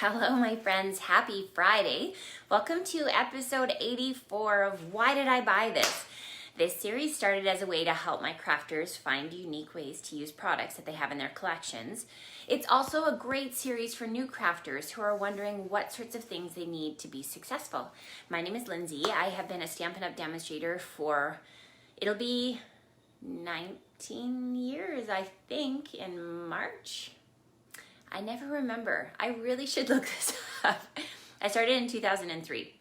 Hello, my friends. Happy Friday. Welcome to episode 84 of Why Did I Buy This? This series started as a way to help my crafters find unique ways to use products that they have in their collections. It's also a great series for new crafters who are wondering what sorts of things they need to be successful. My name is Lindsay. I have been a Stampin' Up! Demonstrator for, it'll be 19 years, I think, in March. I never remember. I really should look this up. I started in 2003.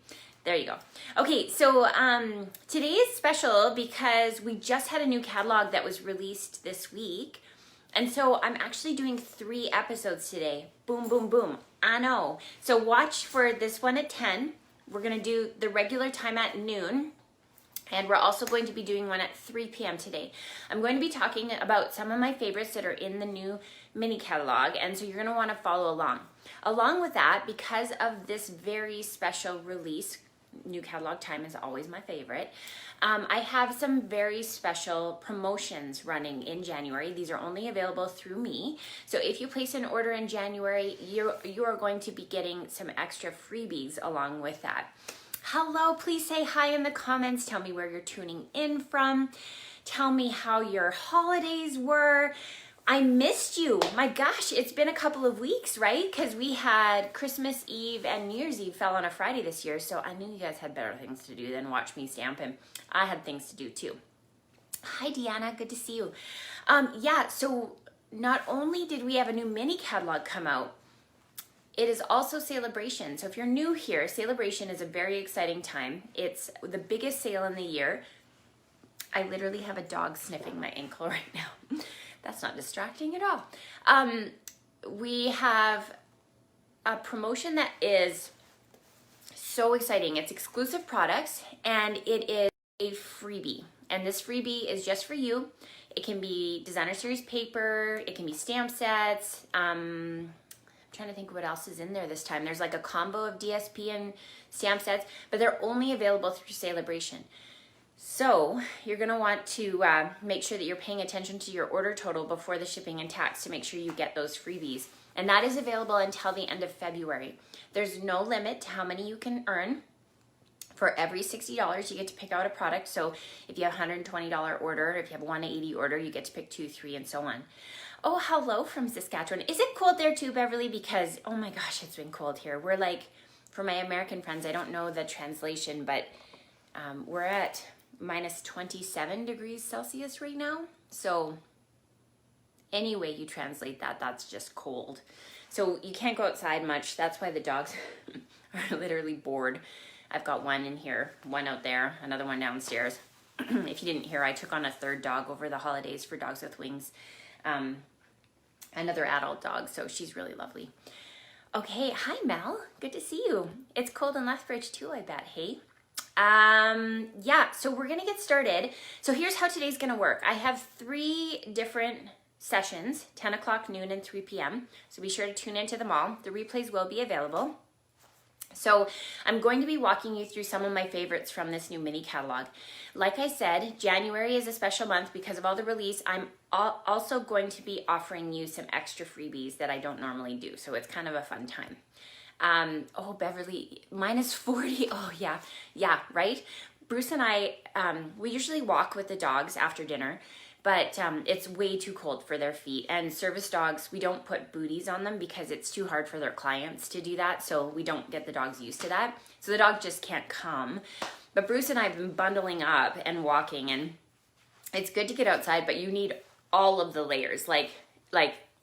There you go. Okay, so today is special because we just had a new catalog that was released this week. And so I'm actually doing 3 episodes today. Boom, boom, boom. I know. So watch for this one at 10. We're going to do the regular time at noon. And we're also going to be doing one at 3 p.m. today. I'm going to be talking about some of my favorites that are in the new mini catalog, and so you're going to want to follow along. Along with that, because of this very special release, new catalog time is always my favorite, I have some very special promotions running in January. These are only available through me. So if you place an order in January, you are going to be getting some extra freebies along with that. Hello, please say hi in the comments. Tell me where you're tuning in from. Tell me how your holidays were. I missed you. My gosh, it's been a couple of weeks, right? Because we had Christmas Eve and New Year's Eve fell on a Friday this year, so I knew you guys had better things to do than watch me stamp, and I had things to do too. Hi, Deanna. Good to see you. Yeah, so not only did we have a new mini catalog come out, it is also Celebration. So if you're new here, Celebration is a very exciting time. It's the biggest sale in the year. I literally have a dog sniffing my ankle right now. That's not distracting at all. We have a promotion that is so exciting. It's exclusive products and it is a freebie. And this freebie is just for you. It can be designer series paper. It can be stamp sets. Trying to think what else is in there this time. There's like a combo of DSP and stamp sets, but they're only available through Celebration. So you're gonna want to make sure that you're paying attention to your order total before the shipping and tax to make sure you get those freebies. And that is available until the end of February. There's no limit to how many you can earn. For every $60, you get to pick out a product. So if you have a $120 order, if you have a $180 order, you get to pick 2, 3, and so on. Oh, hello from Saskatchewan. Is it cold there too, Beverly? Because, oh my gosh, it's been cold here. We're like, for my American friends, I don't know the translation, but we're at minus 27 degrees Celsius right now. So any way you translate that, that's just cold. So you can't go outside much. That's why the dogs are literally bored. I've got one in here, one out there, another one downstairs. If you didn't hear, I took on a 3rd dog over the holidays for Dogs with Wings. Another adult dog, so she's really lovely. Okay, hi Mel, good to see you. It's cold in Lethbridge too, I bet, hey? Yeah, so we're gonna get started. So here's how today's gonna work. I have 3 different sessions, 10 o'clock, noon, and 3 p.m. So be sure to tune into them all. The replays will be available. So I'm going to be walking you through some of my favorites from this new mini catalog. Like I said, January is a special month because of all the release. I'm also going to be offering you some extra freebies that I don't normally do. So it's kind of a fun time. Oh, Beverly, minus 40. Oh, yeah, right? Bruce and I, we usually walk with the dogs after dinner, but it's way too cold for their feet. And service dogs, we don't put booties on them because it's too hard for their clients to do that. So we don't get the dogs used to that. So the dog just can't come. But Bruce and I have been bundling up and walking, and it's good to get outside, but you need all of the layers. Like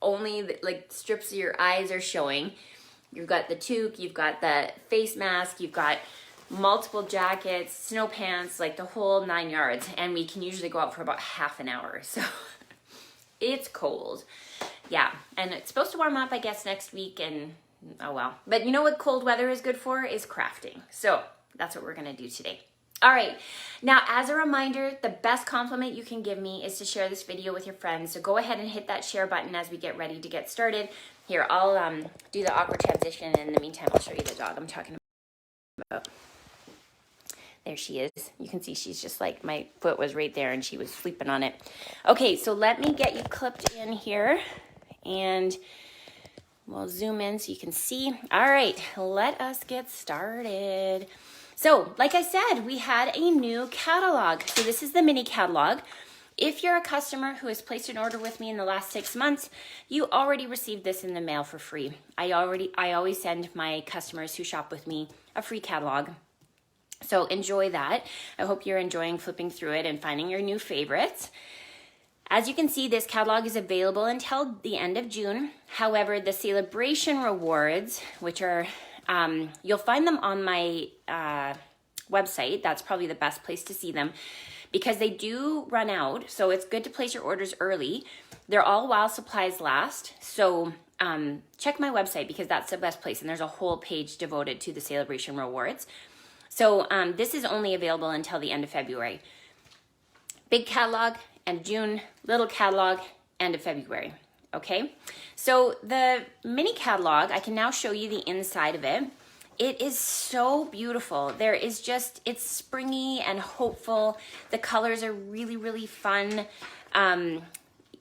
only like strips of your eyes are showing. You've got the toque, you've got the face mask, you've got multiple jackets, snow pants, like the whole 9 yards. And we can usually go out for about half an hour. So it's cold. Yeah. And it's supposed to warm up, I guess, next week. And oh well. But you know what cold weather is good for? Is crafting. So that's what we're going to do today. All right. Now, as a reminder, the best compliment you can give me is to share this video with your friends. So go ahead and hit that share button as we get ready to get started. Here, I'll do the awkward transition. And in the meantime, I'll show you the dog I'm talking about. There she is. You can see she's just like, my foot was right there and she was sleeping on it. Okay, so let me get you clipped in here and We'll zoom in so you can see. All right, let us get started. So, like I said, we had a new catalog. So this is the mini catalog. If you're a customer who has placed an order with me in the last 6 months, you already received this in the mail for free. I always send my customers who shop with me a free catalog. So enjoy that. I hope you're enjoying flipping through it and finding your new favorites. As you can see, this catalog is available until the end of June. However, the celebration rewards, which are, you'll find them on my website. That's probably the best place to see them because they do run out. So it's good to place your orders early. They're all while supplies last. So check my website because that's the best place. And there's a whole page devoted to the celebration rewards. So this is only available until the end of February. Big catalog, end of June, little catalog, end of February. Okay, so the mini catalog, I can now show you the inside of it. It is so beautiful. There is just, it's springy and hopeful. The colors are really, really fun.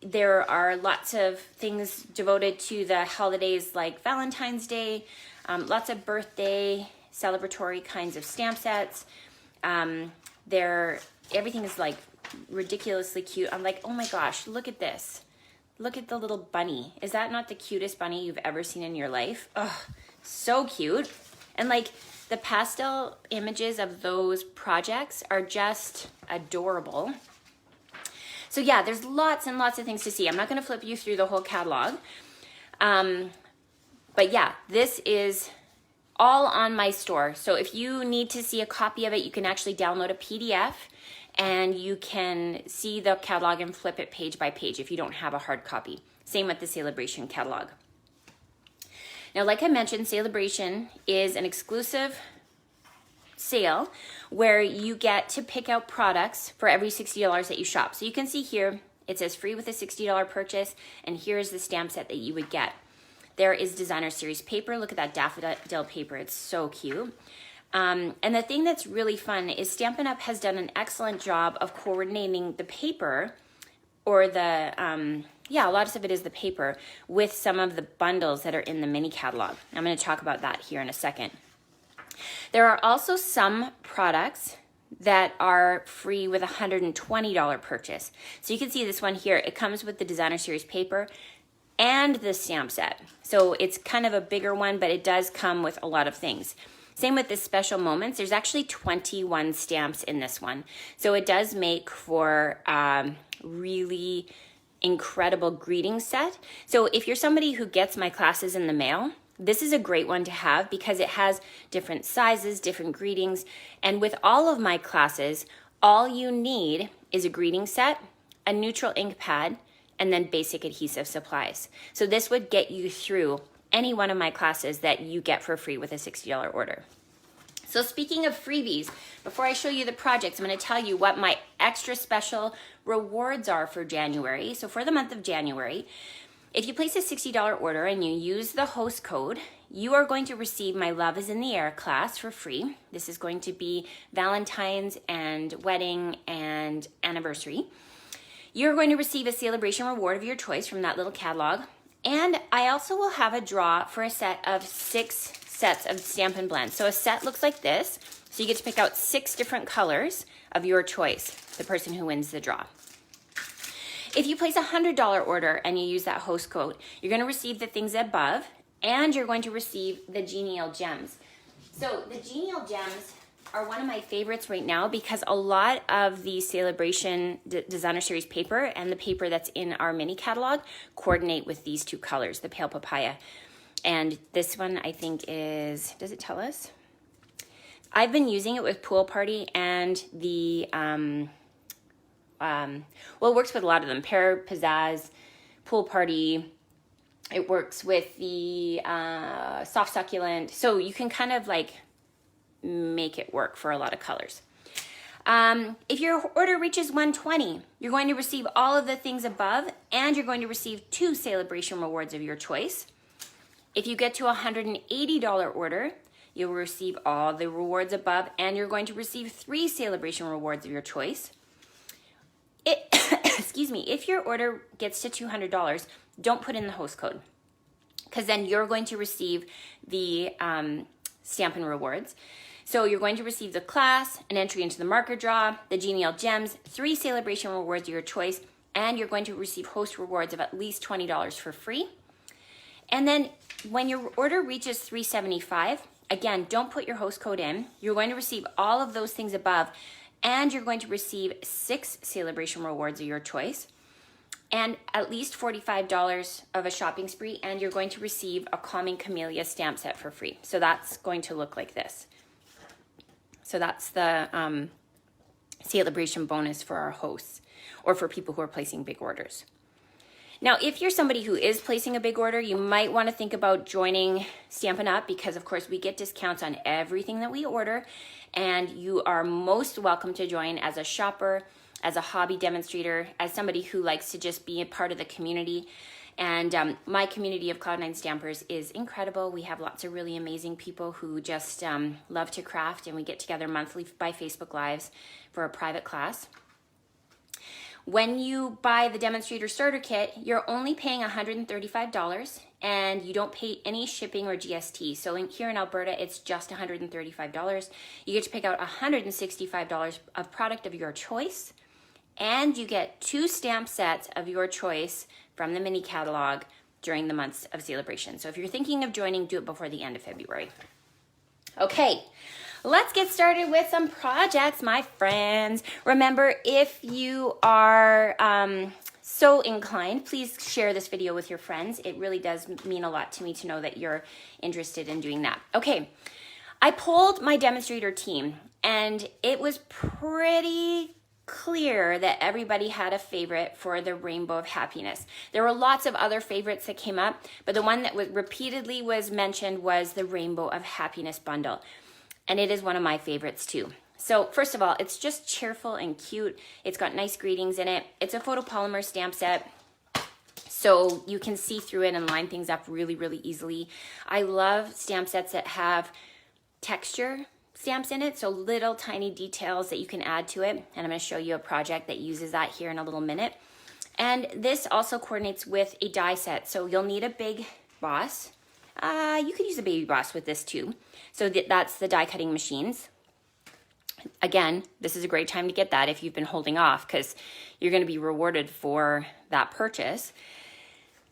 There are lots of things devoted to the holidays like Valentine's Day, lots of birthday, celebratory kinds of stamp sets. Everything is like ridiculously cute. I'm like, oh my gosh, look at this. Look at the little bunny. Is that not the cutest bunny you've ever seen in your life? Oh, so cute. And like the pastel images of those projects are just adorable. So yeah, there's lots and lots of things to see. I'm not going to flip you through the whole catalog. But yeah, this is all on my store. So if you need to see a copy of it, you can actually download a PDF and you can see the catalog and flip it page by page if you don't have a hard copy. Same with the Celebration catalog. Now, like I mentioned, Celebration is an exclusive sale where you get to pick out products for every $60 that you shop. So you can see here, it says free with a $60 purchase, and here's the stamp set that you would get. There is designer series paper. Look at that daffodil paper. It's so cute. And the thing that's really fun is Stampin' Up! Has done an excellent job of coordinating the paper or the, a lot of it is the paper with some of the bundles that are in the mini catalog. I'm going to talk about that here in a second. There are also some products that are free with a $120 purchase. So you can see this one here. It comes with the designer series paper and the stamp set. So it's kind of a bigger one, but it does come with a lot of things. Same with this special moments. There's actually 21 stamps in this one. So it does make for really incredible greeting set. So if you're somebody who gets my classes in the mail, this is a great one to have because it has different sizes, different greetings. And with all of my classes, all you need is a greeting set, a neutral ink pad, and then basic adhesive supplies. So this would get you through any one of my classes that you get for free with a $60 order. So speaking of freebies, before I show you the projects, I'm going to tell you what my extra special rewards are for January. So for the month of January, if you place a $60 order and you use the host code, you are going to receive my Love is in the Air class for free. This is going to be Valentine's and wedding and anniversary. You're going to receive a celebration reward of your choice from that little catalog. And I also will have a draw for a set of 6 sets of Stampin' Blends. So a set looks like this. So you get to pick out 6 different colors of your choice, the person who wins the draw. If you place a $100 order and you use that host code, you're going to receive the things above and you're going to receive the Genial Gems. So the Genial Gems are one of my favorites right now because a lot of the Celebration Designer Series paper and the paper that's in our mini catalog coordinate with these 2 colors, the Pale Papaya. And this one I think is, does it tell us? I've been using it with Pool Party and the, it works with a lot of them. Pear Pizzazz, Pool Party. It works with the Soft Succulent. So you can kind of like make it work for a lot of colors. If your order reaches $120, you're going to receive all of the things above and you're going to receive 2 celebration rewards of your choice. If you get to a $180 order, you'll receive all the rewards above and you're going to receive 3 celebration rewards of your choice. Excuse me, if your order gets to $200, don't put in the host code. because then you're going to receive the Stampin' Rewards. So you're going to receive the class, an entry into the marker draw, the Genial Gems, 3 celebration rewards of your choice, and you're going to receive host rewards of at least $20 for free. And then when your order reaches $375, again, don't put your host code in. You're going to receive all of those things above, and you're going to receive 6 celebration rewards of your choice, and at least $45 of a shopping spree, and you're going to receive a Calming Camellia stamp set for free. So that's going to look like this. So that's the celebration bonus for our hosts or for people who are placing big orders. Now, if you're somebody who is placing a big order, you might want to think about joining Stampin' Up! Because, of course, we get discounts on everything that we order, and you are most welcome to join as a shopper, as a hobby demonstrator, as somebody who likes to just be a part of the community. And my community of Cloud9 Stampers is incredible. We have lots of really amazing people who just love to craft, and we get together monthly by Facebook Lives for a private class. When you buy the Demonstrator Starter Kit, you're only paying $135, and you don't pay any shipping or GST. So here in Alberta, it's just $135. You get to pick out $165 of product of your choice, and you get 2 stamp sets of your choice from the mini catalog during the months of celebration. So if you're thinking of joining, do it before the end of February. Okay, let's get started with some projects, my friends. Remember, if you are so inclined, please share this video with your friends. It really does mean a lot to me to know that you're interested in doing that. Okay, I polled my demonstrator team, and it was pretty clear that everybody had a favorite for the Rainbow of Happiness. There were lots of other favorites that came up, but the one that was repeatedly was mentioned was the Rainbow of Happiness bundle. And it is one of my favorites too. So first of all, it's just cheerful and cute. It's got nice greetings in it. It's a photopolymer stamp set, so you can see through it and line things up really, really easily. I love stamp sets that have texture stamps in it, so little tiny details that you can add to it. And I'm going to show you a project that uses that here in a little minute. And this also coordinates with a die set, so you'll need a big boss. You could use a baby boss with this too. So that's the die cutting machines. Again, this is a great time to get that if you've been holding off, because you're going to be rewarded for that purchase.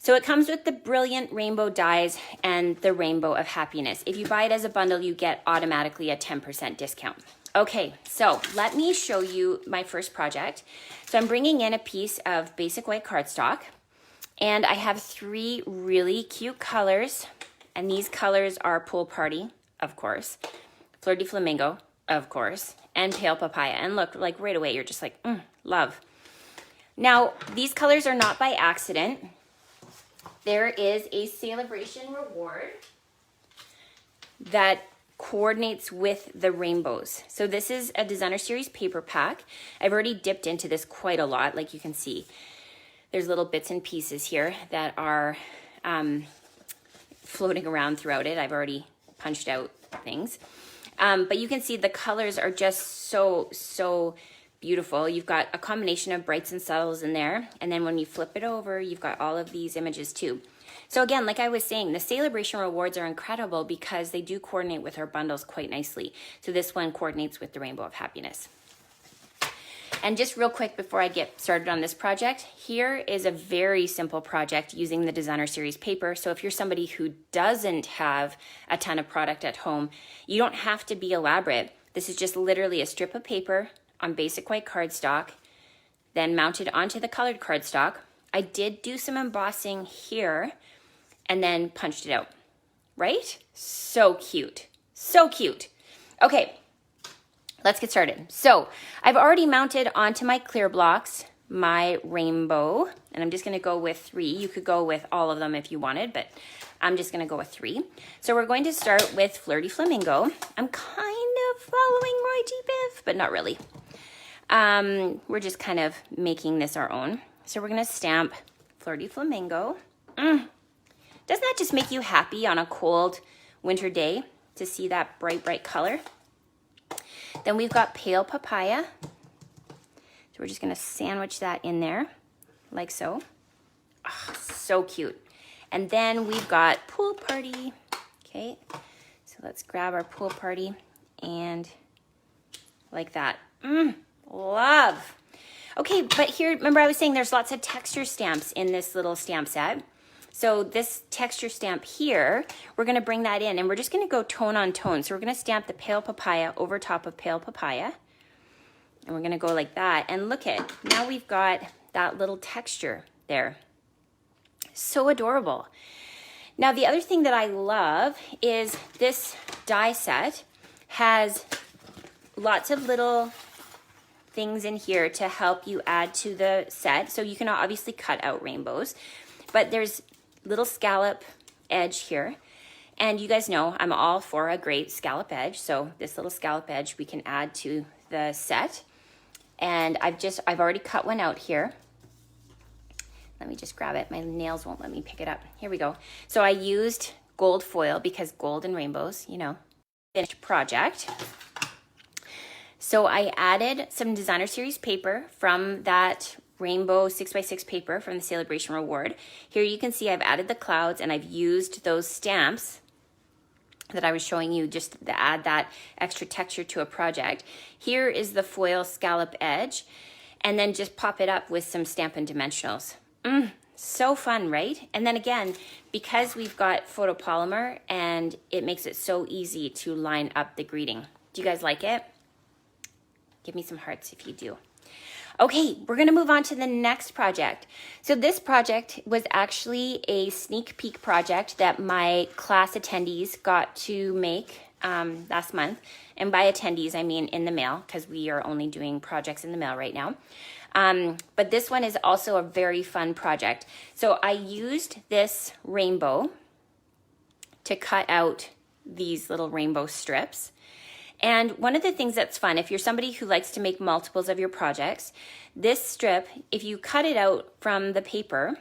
So it comes with the brilliant rainbow dies and the Rainbow of Happiness. If you buy it as a bundle, you get automatically a 10% discount. Okay, so let me show you my first project. So I'm bringing in a piece of basic white cardstock, and I have 3 really cute colors, and these colors are Pool Party, of course, Flirty Flamingo, of course, and Pale Papaya. And look, like right away, you're just like, love. Now, these colors are not by accident. There is a celebration reward that coordinates with the rainbows. So this is a Designer Series paper pack. I've already dipped into this quite a lot, like you can see. There's little bits and pieces here that are floating around throughout it. I've already punched out things. But you can see the colors are just so beautiful. You've got a combination of brights and subtles in there. And then when you flip it over, you've got all of these images too. So again, like I was saying, the celebration rewards are incredible because they do coordinate with our bundles quite nicely. So this one coordinates with the Rainbow of Happiness. And just real quick before I get started on this project, here is a very simple project using the Designer Series paper. So if you're somebody who doesn't have a ton of product at home, you don't have to be elaborate. This is just literally a strip of paper on basic white cardstock, then mounted onto the colored cardstock. I did do some embossing here and then punched it out, right? So cute, so cute. Okay, let's get started. So I've already mounted onto my clear blocks my rainbow, and I'm just gonna go with 3. You could go with all of them if you wanted, but I'm just gonna go with 3. So we're going to start with Flirty Flamingo. I'm kind of following Roy G. Biv, but not really. We're just kind of making this our own. So we're gonna stamp Flirty Flamingo. Doesn't that just make you happy on a cold winter day to see that bright, bright color? Then we've got Pale Papaya. So we're just gonna sandwich that in there, like so. Oh, so cute. And then we've got pool party. Okay, so let's grab our pool party and like that. Love. Okay, but here, remember I was saying there's lots of texture stamps in this little stamp set. So this texture stamp here, we're gonna bring that in and we're just gonna go tone on tone. So we're gonna stamp the pale papaya over top of pale papaya. And we're gonna go like that. And look at, now we've got that little texture there. So adorable. Now the other thing that I love is this die set has lots of little things in here to help you add to the set. So you can obviously cut out rainbows, but there's little scallop edge here. And you guys know I'm all for a great scallop edge. So this little scallop edge we can add to the set. And I've already cut one out here. Let me just grab it. My nails won't let me pick it up. Here we go. So I used gold foil because gold and rainbows, you know, finished project. So I added some designer series paper from that rainbow 6x6 paper from the Celebration Reward. Here you can see I've added the clouds and I've used those stamps that I was showing you just to add that extra texture to a project. Here is the foil scallop edge, and then just pop it up with some Stampin' Dimensionals. So fun, right? And then again, because we've got photopolymer and it makes it so easy to line up the greeting. Do you guys like it? Give me some hearts if you do. Okay, we're gonna move on to the next project. So this project was actually a sneak peek project that my class attendees got to make last month. And by attendees, I mean in the mail, because we are only doing projects in the mail right now. But this one is also a very fun project. So I used this rainbow to cut out these little rainbow strips. And one of the things that's fun, if you're somebody who likes to make multiples of your projects, this strip, if you cut it out from the paper,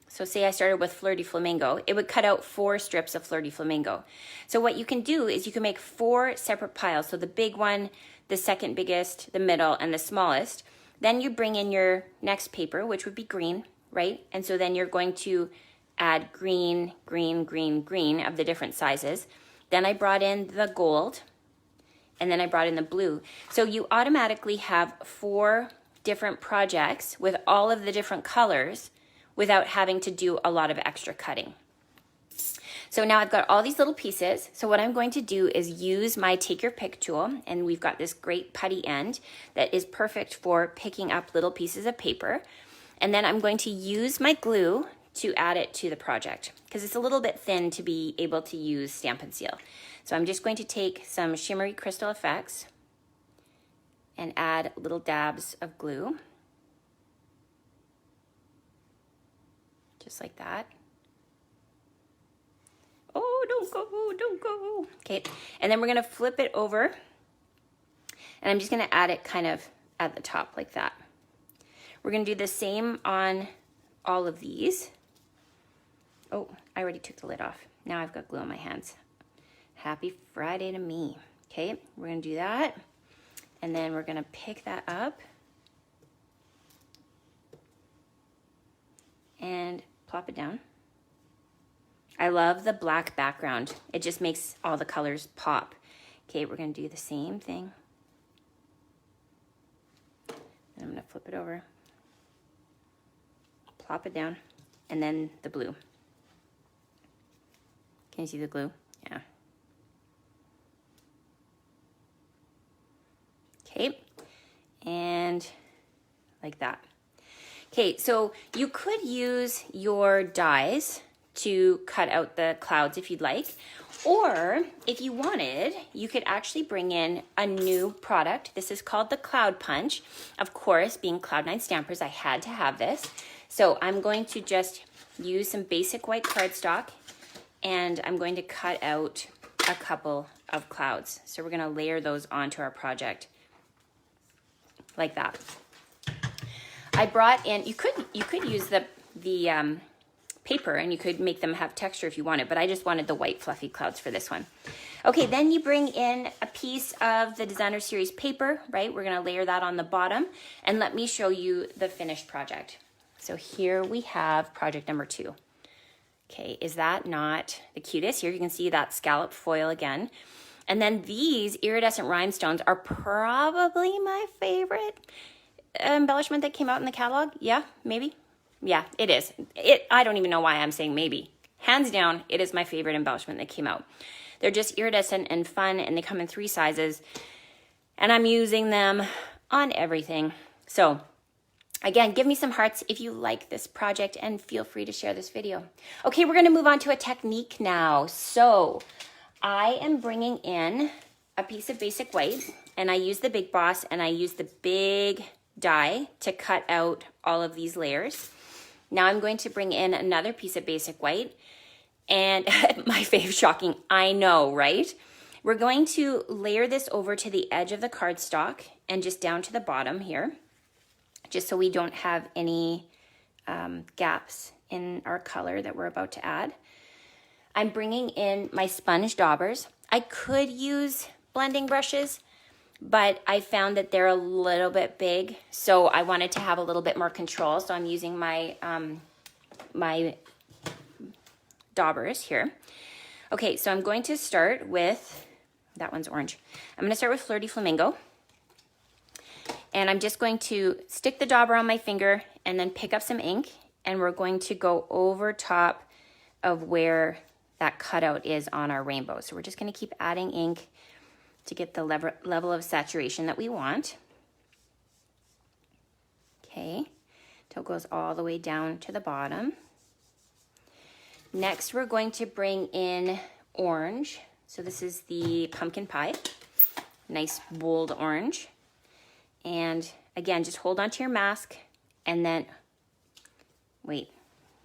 so say I started with Flirty Flamingo, it would cut out 4 strips of Flirty Flamingo. So what you can do is you can make 4 separate piles. So the big one, the second biggest, the middle, and the smallest. Then you bring in your next paper, which would be green, right? And so then you're going to add green, green, green, green of the different sizes. Then I brought in the gold, and then I brought in the blue. So you automatically have 4 different projects with all of the different colors without having to do a lot of extra cutting. So now I've got all these little pieces. So what I'm going to do is use my Take Your Pick tool, and we've got this great putty end that is perfect for picking up little pieces of paper. And then I'm going to use my glue to add it to the project because it's a little bit thin to be able to use Stampin' Seal. So I'm just going to take some shimmery crystal effects and add little dabs of glue. Just like that. Oh, don't go, don't go. Okay, and then we're gonna flip it over and I'm just gonna add it kind of at the top like that. We're gonna do the same on all of these. Oh, I already took the lid off. Now I've got glue on my hands. Happy Friday to me. Okay, we're gonna do that. And then we're gonna pick that up and plop it down. I love the black background. It just makes all the colors pop. Okay, we're gonna do the same thing. And I'm gonna flip it over, plop it down, and then the blue. Can you see the glue? Yeah. Okay, and like that. Okay, so you could use your dies to cut out the clouds if you'd like, or if you wanted, you could actually bring in a new product. This is called the Cloud Punch. Of course, being Cloud9 Stampers, I had to have this. So I'm going to just use some basic white cardstock and I'm going to cut out a couple of clouds. So we're gonna layer those onto our project like that. I brought in, you could use the paper and you could make them have texture if you wanted, but I just wanted the white fluffy clouds for this one. Okay, then you bring in a piece of the designer series paper, right? We're gonna layer that on the bottom and let me show you the finished project. So here we have project number 2. Okay, is that not the cutest? Here you can see that scallop foil again. And then these iridescent rhinestones are probably my favorite embellishment that came out in the catalog. Yeah, maybe. Yeah, it is. I don't even know why I'm saying maybe. Hands down, it is my favorite embellishment that came out. They're just iridescent and fun, and they come in 3 sizes. And I'm using them on everything. So again, give me some hearts if you like this project, and feel free to share this video. Okay, we're going to move on to a technique now. So I am bringing in a piece of basic white, and I use the Big Boss, and I use the big die to cut out all of these layers. Now I'm going to bring in another piece of basic white, and my fave, shocking, I know, right? We're going to layer this over to the edge of the cardstock and just down to the bottom here, just so we don't have any gaps in our color that we're about to add. I'm bringing in my sponge daubers. I could use blending brushes, but I found that they're a little bit big, so I wanted to have a little bit more control, so I'm using my, my daubers here. Okay, so I'm going to start with, that one's orange. I'm going to start with Flirty Flamingo. And I'm just going to stick the dauber on my finger and then pick up some ink, and we're going to go over top of where that cutout is on our rainbow. So we're just going to keep adding ink to get the level of saturation that we want. Okay, till it goes all the way down to the bottom. Next, we're going to bring in orange. So this is the pumpkin pie, nice bold orange. And again, just hold on to your mask, and then, wait,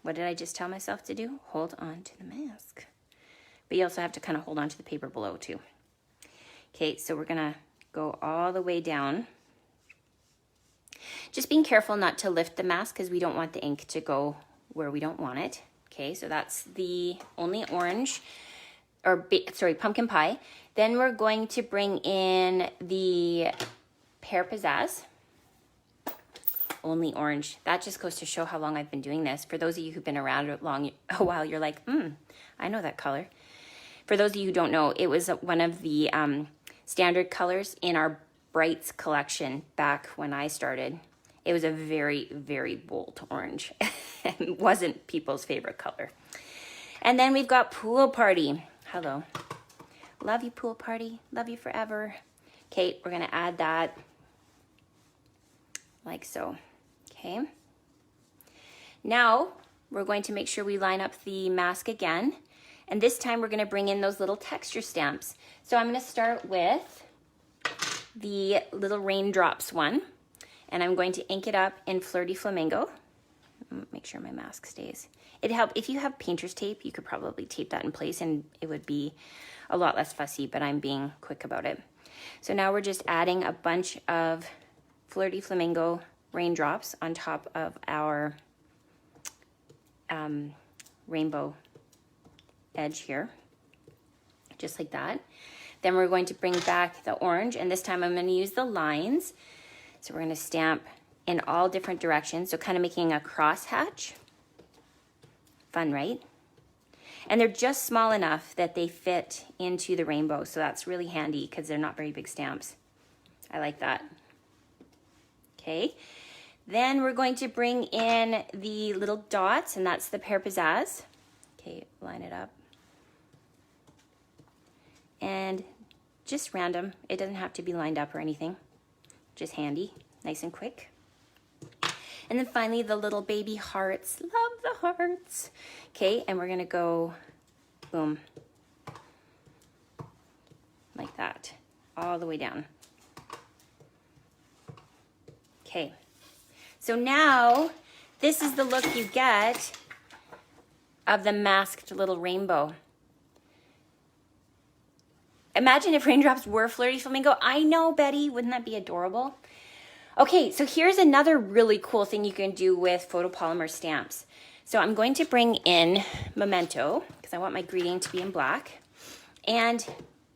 what did I just tell myself to do? Hold on to the mask. But you also have to kind of hold on to the paper below too. Okay, so we're gonna go all the way down. Just being careful not to lift the mask, because we don't want the ink to go where we don't want it. Okay, so that's the only orange, or sorry, pumpkin pie. Then we're going to bring in the Pear Pizzazz, only orange. That just goes to show how long I've been doing this. For those of you who've been around a while, you're like, I know that color. For those of you who don't know, it was one of the standard colors in our Brights collection back when I started. It was a very, very bold orange and wasn't people's favorite color. And then we've got Pool Party. Hello. Love you, Pool Party. Love you forever. Okay, we're gonna add that like so. Okay. Now we're going to make sure we line up the mask again. And this time we're gonna bring in those little texture stamps. So I'm gonna start with the little raindrops one, and I'm going to ink it up in Flirty Flamingo. Make sure my mask stays. It'd help if you have painter's tape. You could probably tape that in place and it would be a lot less fussy, but I'm being quick about it. So now we're just adding a bunch of Flirty Flamingo raindrops on top of our rainbow edge here, just like that. Then we're going to bring back the orange, and this time I'm going to use the lines. So we're going to stamp in all different directions, so kind of making a crosshatch. Fun, right? And they're just small enough that they fit into the rainbow, so that's really handy because they're not very big stamps. I like that. Okay, then we're going to bring in the little dots, and that's the Pear Pizzazz. Okay, line it up. And just random. It doesn't have to be lined up or anything. Just handy, nice and quick. And then finally, the little baby hearts. Love the hearts. Okay, and we're gonna go, boom, like that, all the way down. Okay, so now this is the look you get of the masked little rainbow. Imagine if raindrops were Flirty Flamingo. I know, Betty, wouldn't that be adorable? Okay, so here's another really cool thing you can do with photopolymer stamps. So I'm going to bring in Memento, because I want my greeting to be in black. And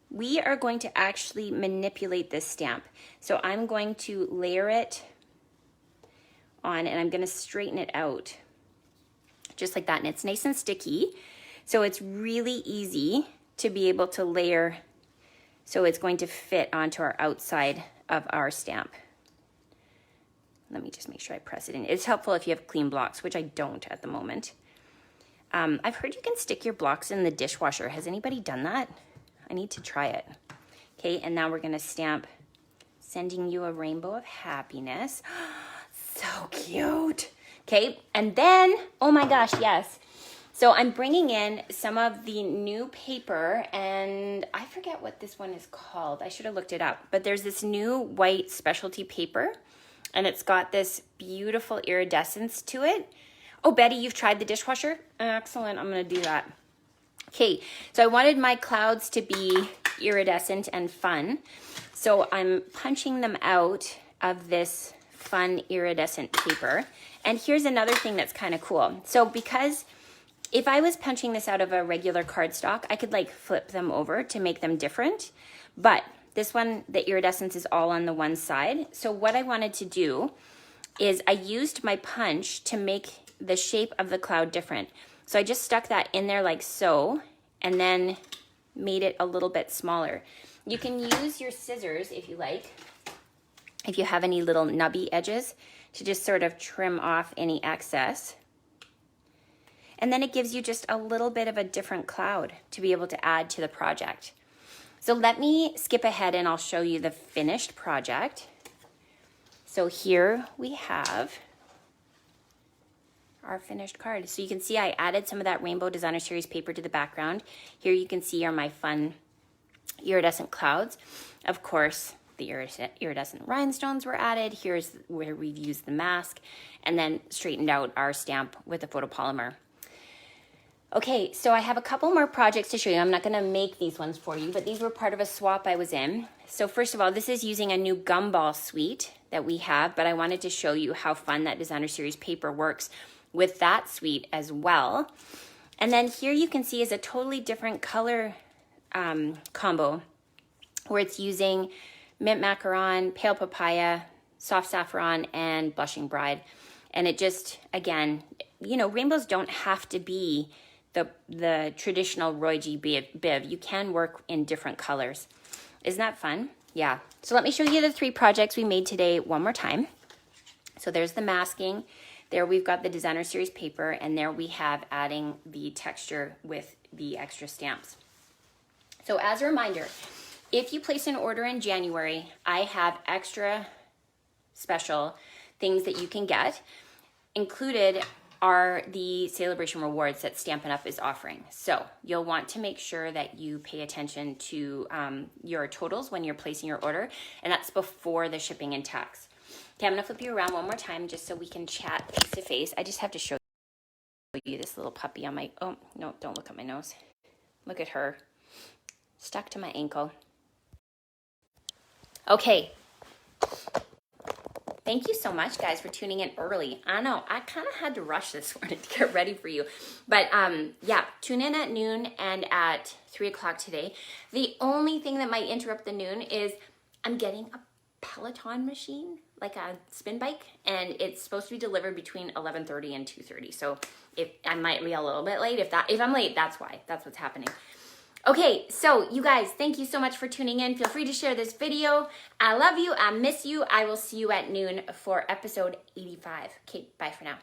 we are going to actually manipulate this stamp. So I'm going to layer it on, and I'm going to straighten it out. just like that. And it's nice and sticky. So it's really easy to be able to layer. So it's going to fit onto our outside of our stamp. Let me just make sure I press it in. It's helpful if you have clean blocks, which I don't at the moment. I've heard you can stick your blocks in the dishwasher. Has anybody done that? I need to try it. Okay, and now we're gonna stamp sending you a rainbow of happiness. So cute. Okay, and then, oh my gosh, yes. So I'm bringing in some of the new paper, and I forget what this one is called. I should have looked it up, but there's this new white specialty paper, and it's got this beautiful iridescence to it. Oh, Betty, you've tried the dishwasher? Excellent, I'm gonna do that. Okay, so I wanted my clouds to be iridescent and fun. So I'm punching them out of this fun iridescent paper. And here's another thing that's kind of cool. So because if I was punching this out of a regular cardstock, I could like flip them over to make them different. But this one, the iridescence is all on the one side. So what I wanted to do is I used my punch to make the shape of the cloud different. So I just stuck that in there like so, and then made it a little bit smaller. You can use your scissors if you like, if you have any little nubby edges, to just sort of trim off any excess. And then it gives you just a little bit of a different cloud to be able to add to the project. So let me skip ahead and I'll show you the finished project. So here we have our finished card. So you can see I added some of that Rainbow Designer Series paper to the background. Here you can see are my fun iridescent clouds. Of course, the iridescent rhinestones were added. Here's where we've used the mask and then straightened out our stamp with the photopolymer. Okay, so I have a couple more projects to show you. I'm not gonna make these ones for you, but these were part of a swap I was in. So first of all, this is using a new gumball suite that we have, but I wanted to show you how fun that Designer Series paper works with that suite as well. And then here you can see is a totally different color combo where it's using mint macaron, pale papaya, soft saffron, and blushing bride. And it just, again, you know, rainbows don't have to be the traditional Roy G. Biv. You can work in different colors. Isn't that fun? Yeah. So let me show you the 3 projects we made today one more time. So there's the masking. There we've got the Designer Series paper, and there we have adding the texture with the extra stamps. So as a reminder, if you place an order in January, I have extra special things that you can get. Included are the celebration rewards that Stampin' Up! Is offering. So you'll want to make sure that you pay attention to your totals when you're placing your order, and that's before the shipping and tax. Okay, I'm gonna flip you around one more time just so we can chat face to face. I just have to show you this little puppy on my, oh, no, don't look at my nose. Look at her, stuck to my ankle. Okay. Thank you so much, guys, for tuning in early. I know, I kind of had to rush this morning to get ready for you. But yeah, tune in at noon and at 3 o'clock today. The only thing that might interrupt the noon is I'm getting a Peloton machine, like a spin bike, and it's supposed to be delivered between 11:30 and 2:30. So if I might be a little bit late, if I'm late, that's why. That's what's happening. Okay, so you guys, thank you so much for tuning in. Feel free to share this video. I love you. I miss you. I will see you at noon for episode 85. Okay, bye for now.